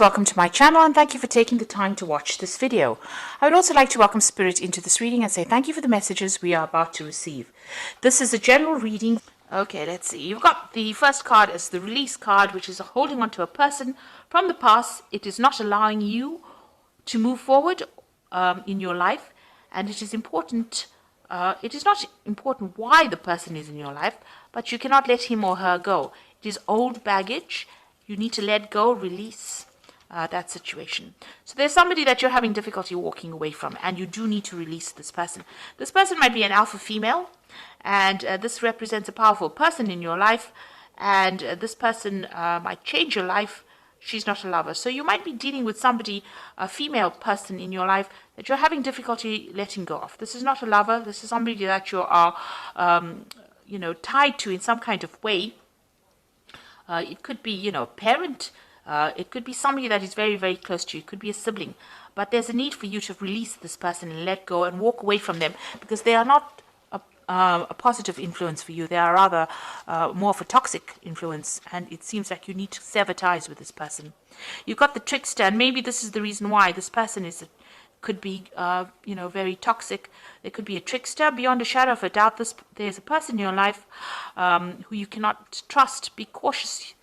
Welcome to my channel and thank you for taking the time to watch this video. I would also like to welcome Spirit into this reading and say thank you for the messages we are about to receive. This is a general reading. Okay, let's see. You've got the first card as the release card, which is holding on to a person from the past. It is not allowing you to move forward in your life, and it is important. It is not important why the person is in your life, but you cannot let him or her go. It is old baggage. You need to let go, release that situation. So there's somebody that you're having difficulty walking away from, and you do need to release this person. This person might be an alpha female, and this represents a powerful person in your life, and this person might change your life. She's not a lover. So you might be dealing with somebody, a female person in your life, that you're having difficulty letting go of. This is not a lover. This is somebody that you are, tied to in some kind of way. It could be, a parent. It could be somebody that is very, very close to you. It could be a sibling. But there's a need for you to release this person and let go and walk away from them, because they are not a positive influence for you. They are rather more of a toxic influence, and it seems like you need to sever ties with this person. You've got the trickster, and maybe this is the reason why this person could be very toxic. There could be a trickster. Beyond a shadow of a doubt, there's a person in your life who you cannot trust. Be cautious.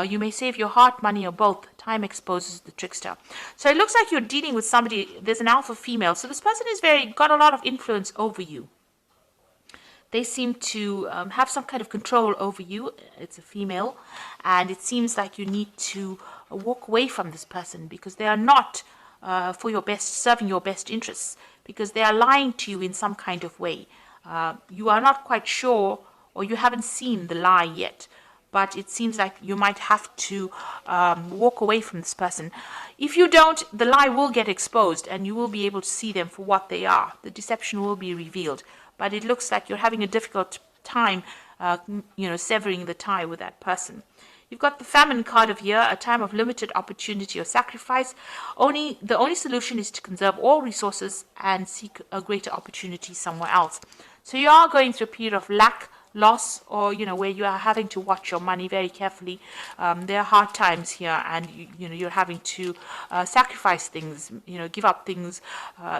You may save your heart, money, or both. Time exposes the trickster. So it looks like you're dealing with somebody. There's an alpha female. So this person is got a lot of influence over you. They seem to have some kind of control over you. It's a female. And it seems like you need to walk away from this person, because they are not for your best, serving your best interests, because they are lying to you in some kind of way. You are not quite sure, or you haven't seen the lie yet, but it seems like you might have to walk away from this person. If you don't, the lie will get exposed, and you will be able to see them for what they are. The deception will be revealed. But it looks like you're having a difficult time, severing the tie with that person. You've got the famine card of here, a time of limited opportunity or sacrifice. The only solution is to conserve all resources and seek a greater opportunity somewhere else. So you are going through a period of lack, loss, or where you are having to watch your money very carefully. There are hard times here, and you're having to sacrifice things, give up things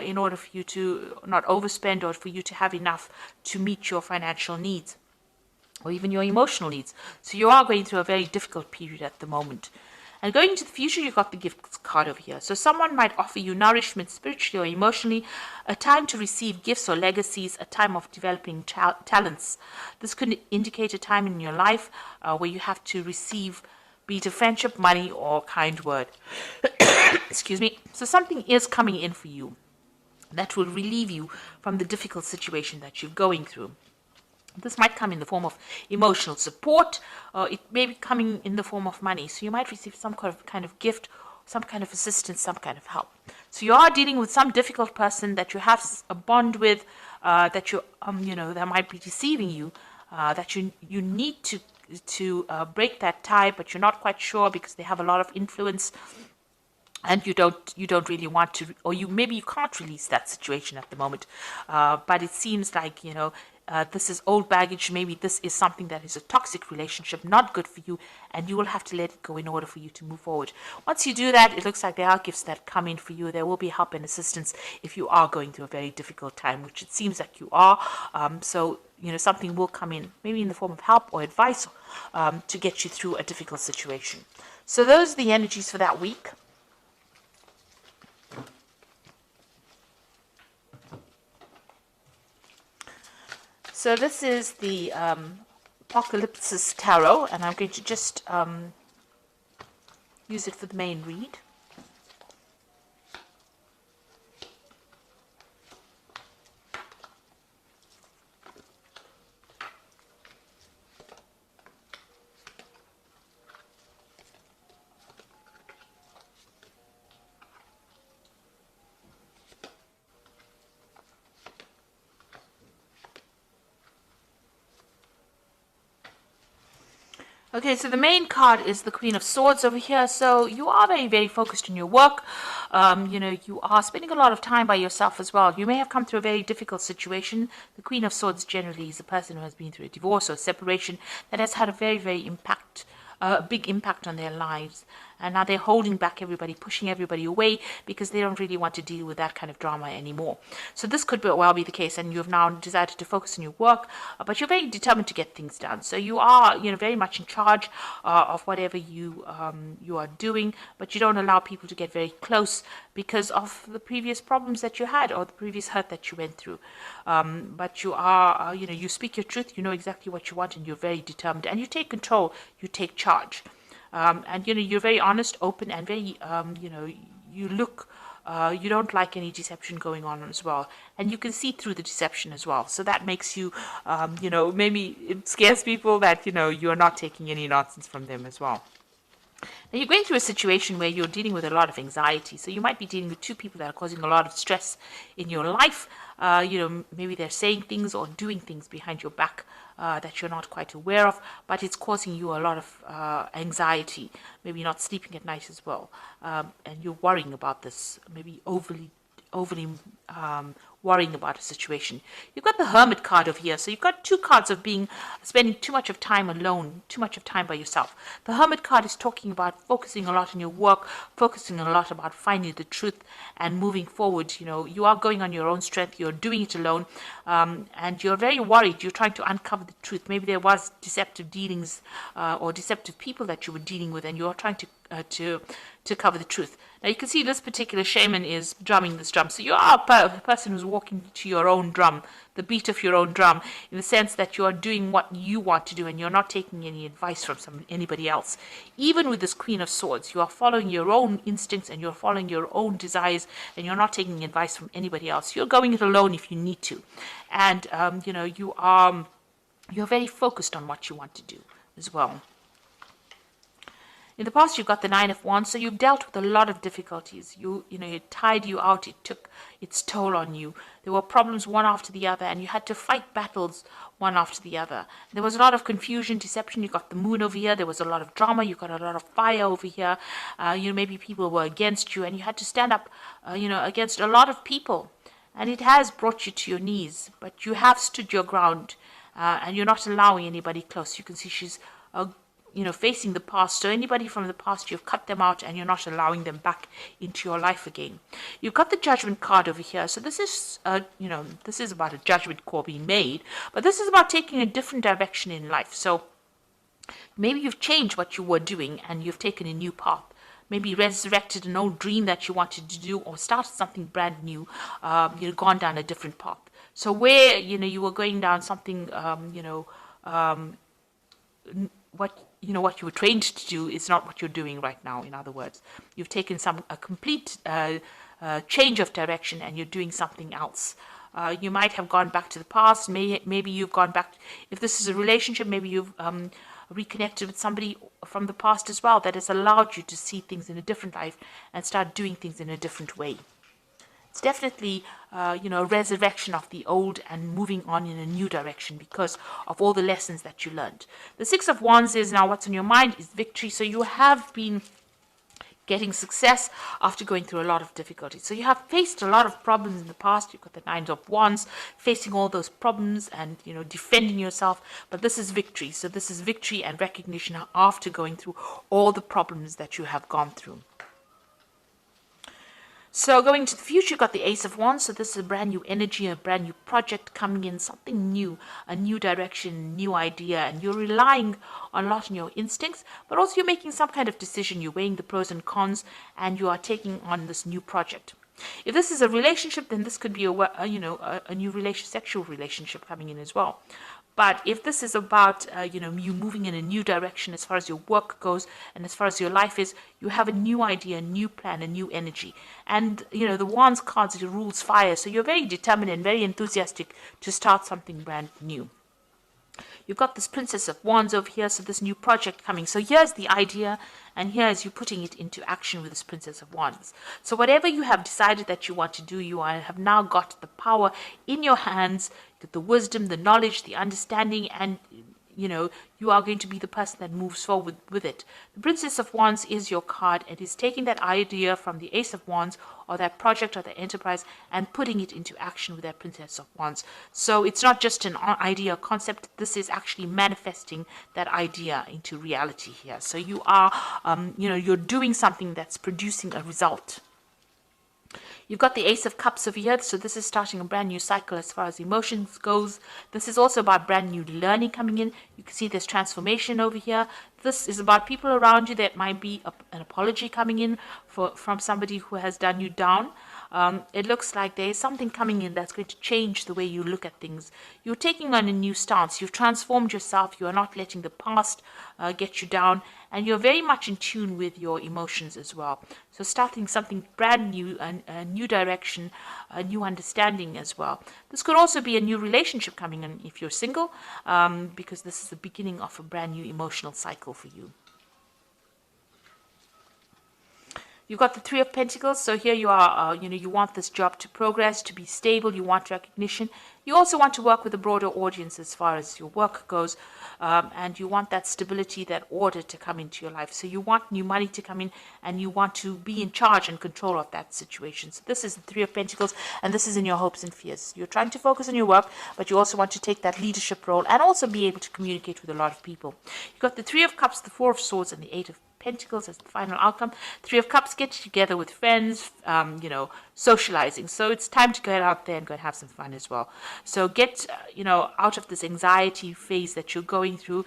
in order for you to not overspend, or for you to have enough to meet your financial needs, or even your emotional needs. So you are going through a very difficult period at the moment. And going into the future, you've got the gift card over here. So someone might offer you nourishment spiritually or emotionally, a time to receive gifts or legacies, a time of developing talents. This could indicate a time in your life where you have to receive, be it a friendship, money, or kind word. Excuse me. So something is coming in for you that will relieve you from the difficult situation that you're going through. This might come in the form of emotional support, or it may be coming in the form of money. So you might receive some kind of gift, some kind of assistance, some kind of help. So you are dealing with some difficult person that you have a bond with, that that might be deceiving you, that you need to break that tie, but you're not quite sure because they have a lot of influence. And you don't really want to, or maybe you can't release that situation at the moment. But it seems like, this is old baggage. Maybe this is something that is a toxic relationship, not good for you, and you will have to let it go in order for you to move forward. Once you do that, it looks like there are gifts that come in for you. There will be help and assistance if you are going through a very difficult time, which it seems like you are. So something will come in, maybe in the form of help or advice, to get you through a difficult situation. So those are the energies for that week. So this is the Apocalypsis Tarot, and I'm going to just use it for the main read. Okay, so the main card is the Queen of Swords over here. So you are very, very focused on your work. You are spending a lot of time by yourself as well. You may have come through a very difficult situation. The Queen of Swords generally is a person who has been through a divorce or separation that has had a very, very big impact on their lives. and now they're holding back everybody, pushing everybody away because they don't really want to deal with that kind of drama anymore. So this could well be the case, and you've now decided to focus on your work, but you're very determined to get things done. So you are, very much in charge of whatever you are doing, but you don't allow people to get very close because of the previous problems that you had or the previous hurt that you went through. But you are, you speak your truth, you know exactly what you want, and you're very determined, and you take control, you take charge. And you're very honest, open, and very you look you don't like any deception going on as well, and you can see through the deception as well. So that makes you maybe it scares people that you're not taking any nonsense from them as well. Now you're going through a situation where you're dealing with a lot of anxiety. So you might be dealing with two people that are causing a lot of stress in your life. Maybe they're saying things or doing things behind your back that you're not quite aware of, but it's causing you a lot of anxiety, maybe not sleeping at night as well. And you're worrying about this, maybe overly worrying about a situation. You've got the Hermit card over here. So you've got two cards of spending too much of time alone, too much of time by yourself. The Hermit card is talking about focusing a lot on your work, focusing a lot about finding the truth and moving forward. You are going on your own strength. You're doing it alone. And you're very worried. You're trying to uncover the truth. Maybe there was deceptive dealings or deceptive people that you were dealing with, and you're trying to cover the truth. Now you can see this particular shaman is drumming this drum. So you are a person who's walking to your own drum, the beat of your own drum, in the sense that you are doing what you want to do and you're not taking any advice from anybody else. Even with this Queen of Swords, you are following your own instincts and you're following your own desires, and you're not taking advice from anybody else. You're going it alone if you need to. And, you're very focused on what you want to do as well. In the past, you've got the Nine of Wands, so you've dealt with a lot of difficulties. It tired you out. It took its toll on you. There were problems one after the other, and you had to fight battles one after the other. There was a lot of confusion, deception. You got the Moon over here. There was a lot of drama. You got a lot of fire over here. Maybe people were against you, and you had to stand up, against a lot of people. And it has brought you to your knees, but you have stood your ground, and you're not allowing anybody close. You can see she's facing the past. So anybody from the past, you've cut them out and you're not allowing them back into your life again. You've got the Judgment card over here. So this is, this is about a judgment call being made, but this is about taking a different direction in life. So maybe you've changed what you were doing and you've taken a new path. Maybe resurrected an old dream that you wanted to do, or started something brand new. You've gone down a different path. So where, you were going down something, what you were trained to do is not what you're doing right now. In other words, you've taken a complete change of direction and you're doing something else. You might have gone back to the past. Maybe you've gone back. If this is a relationship, maybe you've reconnected with somebody from the past as well that has allowed you to see things in a different life and start doing things in a different way. It's definitely, a resurrection of the old and moving on in a new direction because of all the lessons that you learned. The Six of Wands is now what's on your mind is victory. So you have been getting success after going through a lot of difficulties. So you have faced a lot of problems in the past. You've got the Nine of Wands, facing all those problems and, defending yourself. But this is victory. So this is victory and recognition after going through all the problems that you have gone through. So going to the future, you've got the Ace of Wands. So this is a brand new energy, a brand new project coming in, something new, a new direction, new idea. And you're relying a lot on your instincts, but also you're making some kind of decision. You're weighing the pros and cons, and you are taking on this new project. If this is a relationship, then this could be a new sexual relationship coming in as well. But if this is about, you moving in a new direction as far as your work goes and as far as your life is, you have a new idea, a new plan, a new energy. And, the Wands cards, it rules fire. So you're very determined and very enthusiastic to start something brand new. You've got this Princess of Wands over here, so this new project coming. So here's the idea, and here's you putting it into action with this Princess of Wands. So whatever you have decided that you want to do, you have now got the power in your hands, the wisdom, the knowledge, the understanding, and you are going to be the person that moves forward with it. The Princess of Wands is your card. It is taking that idea from the Ace of Wands or that project or the enterprise and putting it into action with that Princess of Wands. So it's not just an idea or concept. This is actually manifesting that idea into reality here. So you are, you're doing something that's producing a result. You've got the Ace of Cups over here, so this is starting a brand new cycle as far as emotions goes. This is also about brand new learning coming in. You can see there's transformation over here. This is about people around you. That might be an apology coming in from somebody who has done you down. It looks like there is something coming in that's going to change the way you look at things. You're taking on a new stance. You've transformed yourself. You are not letting the past get you down. And you're very much in tune with your emotions as well. So starting something brand new, a new direction, a new understanding as well. This could also be a new relationship coming in if you're single, because this is the beginning of a brand new emotional cycle for you. You've got the Three of Pentacles, so here you are, you want this job to progress, to be stable, you want recognition. You also want to work with a broader audience as far as your work goes, and you want that stability, that order to come into your life. So you want new money to come in, and you want to be in charge and control of that situation. So this is the Three of Pentacles, and this is in your hopes and fears. You're trying to focus on your work, but you also want to take that leadership role and also be able to communicate with a lot of people. You've got the Three of Cups, the Four of Swords, and the Eight of Pentacles as the final outcome. Three of Cups, get together with friends, socializing. So it's time to get out there and go and have some fun as well. So get, out of this anxiety phase that you're going through,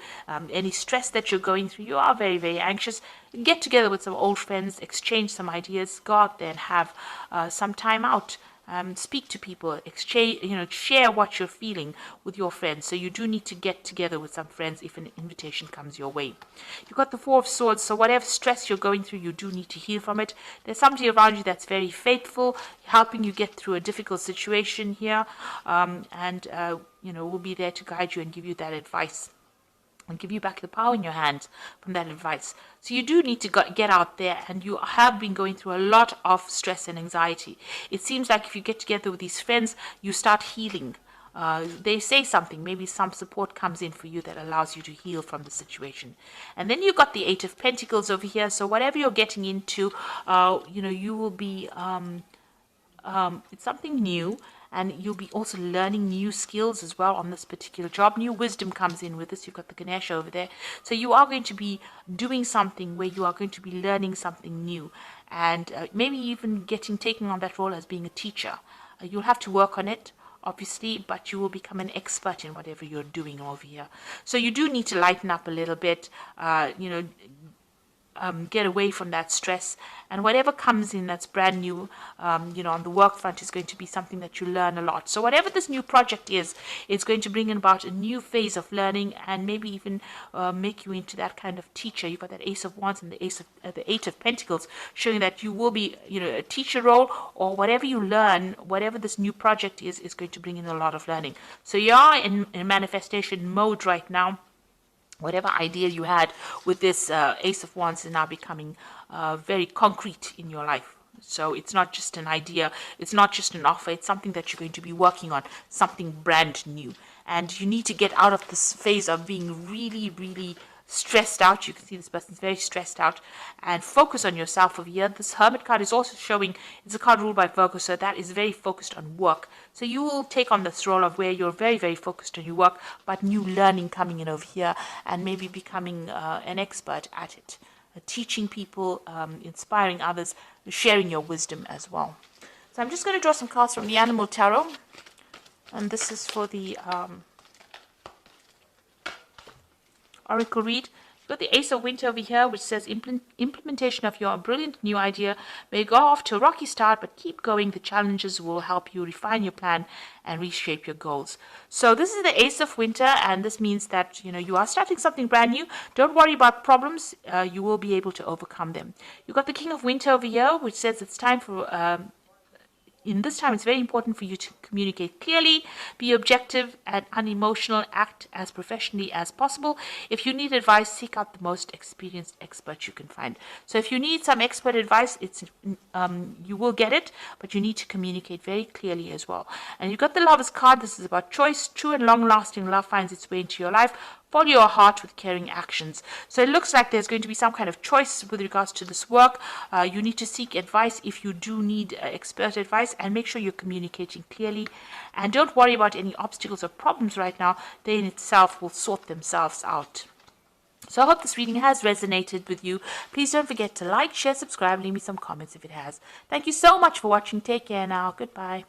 any stress that you're going through. You are very, very anxious. Get together with some old friends, exchange some ideas, go out there and have some time out. Speak to people, exchange, share what you're feeling with your friends. So you do need to get together with some friends if an invitation comes your way. You've got the Four of Swords, so whatever stress you're going through, you do need to heal from it. There's somebody around you that's very faithful, helping you get through a difficult situation here, and will be there to guide you and give you that advice and give you back the power in your hands from that advice. So you do need to get out there, and you have been going through a lot of stress and anxiety. It seems like if you get together with these friends, you start healing. They say something, maybe some support comes in for you that allows you to heal from the situation. And then you've got the Eight of Pentacles over here. So whatever you're getting into, you will be, it's something new. And you'll be also learning new skills as well on this particular job. New wisdom comes in with this. You've got the Ganesha over there. So you are going to be doing something where you are going to be learning something new. And maybe even taking on that role as being a teacher. You'll have to work on it, obviously, but you will become an expert in whatever you're doing over here. So you do need to lighten up a little bit, get away from that stress, and whatever comes in that's brand new, on the work front is going to be something that you learn a lot. So whatever this new project is, it's going to bring in about a new phase of learning, and maybe even make you into that kind of teacher. You've got that Ace of Wands and the the Eight of Pentacles, showing that you will be, a teacher role, or whatever you learn, whatever this new project is going to bring in a lot of learning. So you are in manifestation mode right now. Whatever idea you had with this Ace of Wands is now becoming very concrete in your life. So it's not just an idea, it's not just an offer, it's something that you're going to be working on, something brand new. And you need to get out of this phase of being really, really stressed out. You can see this person's very stressed out, and focus on yourself over here. This Hermit card is also showing it's a card ruled by Virgo, so that is very focused on work. So you will take on this role of where you're very, very focused on your work, but new learning coming in over here, and maybe becoming an expert at it, teaching people, inspiring others, sharing your wisdom as well. So I'm just going to draw some cards from the Animal Tarot, and this is for the Oracle read. You've got the Ace of Winter over here, which says implementation of your brilliant new idea may go off to a rocky start, but keep going. The challenges will help you refine your plan and reshape your goals. So this is the Ace of Winter, and this means that you are starting something brand new. Don't worry about problems. You will be able to overcome them. You've got the King of Winter over here, which says it's time for in this time, it's very important for you to communicate clearly, be objective and unemotional, act as professionally as possible. If you need advice, seek out the most experienced expert you can find. So if you need some expert advice, you will get it, but you need to communicate very clearly as well. And you've got the Lover's card. This is about choice. True and long-lasting love finds its way into your life. follow your heart with caring actions. So it looks like there's going to be some kind of choice with regards to this work. You need to seek advice if you do need expert advice, and make sure you're communicating clearly. And don't worry about any obstacles or problems right now. They in itself will sort themselves out. So I hope this reading has resonated with you. Please don't forget to like, share, subscribe, leave me some comments if it has. Thank you so much for watching. Take care now. Goodbye.